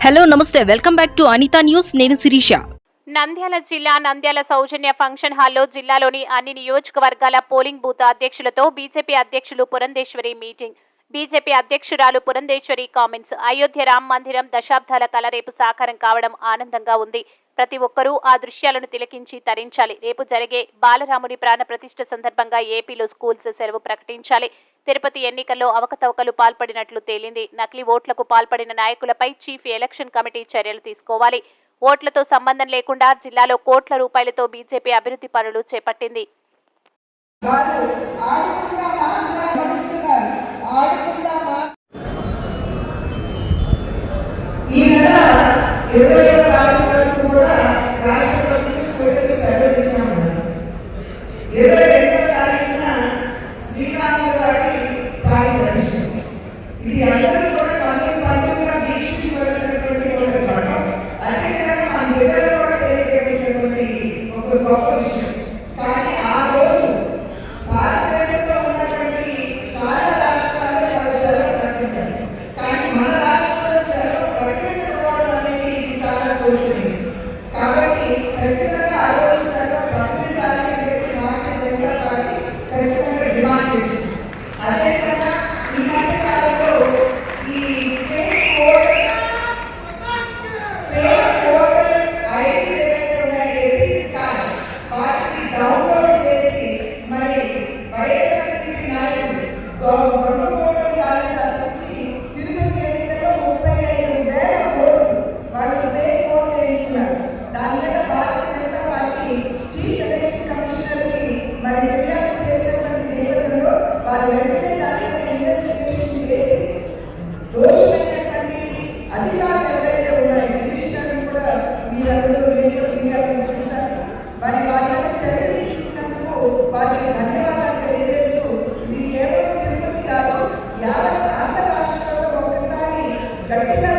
Hello నమస్తే welcome back to Anita news. నేను శిరీష. నంద్యాల జిల్లా నంద్యాల సౌజన్య ఫంక్షన్ హాల్లో జిల్లాలోని అన్ని నియోజకవర్గాల పోలింగ్ బూత్ అధ్యక్షులతో బీజేపీ అధ్యక్షులు పురంధేశ్వరి మీటింగ్. బీజేపీ అధ్యక్షురాలు పురంధేశ్వరి కామెంట్స్. అయోధ్య రామ మందిరం దశాబ్దాల కల రేపు సాకారం కావడం ఆనందంగా ఉంది. ప్రతి ఒక్కరూ ఆ దృశ్యాలను తిలకించి తరించాలి. రేపు జరిగే బాలరాముని ప్రాణ ప్రతిష్ఠ సందర్భంగా ఏపీలో స్కూల్స్ సెలవు ప్రకటించాలి. తిరుపతి ఎన్నికల్లో అవకతవకలు పాల్పడినట్లు తేలింది. నకిలీ ఓట్లకు పాల్పడిన నాయకులపై చీఫ్ ఎలక్షన్ కమిటీ చర్యలు తీసుకోవాలి. ఓట్లతో సంబంధం లేకుండా జిల్లాలో కోట్ల రూపాయలతో బీజేపీ అభివృద్ధి పనులు చేపట్టింది. గొప్ప విషయం. కానీ ఆ రోజు భారతదేశంలో ఉన్నటువంటి చాలా రాష్ట్రాలు వాళ్ళ సెలవు ప్రకటించారు. కానీ మన రాష్ట్రంలో సెలవు ప్రకటించకపోవడం అనేది చాలా శోచనీయం. కాబట్టి ఖచ్చితంగా ఆ రోజు సెలవు ప్రకటించాలని చెప్పి భారతీయ జనతా పార్టీ ఖచ్చితంగా డిమాండ్ చేసింది. అదేవిధంగా ఈ మధ్య కాలంలో ఈ ఫేక్ ఓటర్ ఐడీస్ ఏవైతే ఉన్నాయో వాటిని డౌన్లోడ్ చేసి మరి వైఎస్ఆర్సీపీ నాయకులు దొంగ ఓట్లు తప్పించి తిరుపతి ఎన్నికల్లో 35,000 ఓట్లు వాళ్ళు ఫేక్ ఓట్లు వేయించున్నారు. దాని మీద Bharatiya Janata party chief election కమిషనర్కి మరి ఫిర్యాదు చేసినటువంటి నేపథ్యంలో వాళ్ళు వెంటనే దాని మీద ఇన్వెస్టిగేషన్ చేసి దోషమైనటువంటి అధికారులు ఎవరైతే ఉన్నాయో ఈ విషయాన్ని కూడా మీరందరూ చూశారు. మరి వారి చర్యలు తీసుకున్నందుకు వారికి ధన్యవాదాలు తెలియజేస్తూ ఇది కేవలం తిరుపతి కాదు, యావత్ ఆంధ్ర రాష్ట్రంలో ఒకసారి గట్టిగా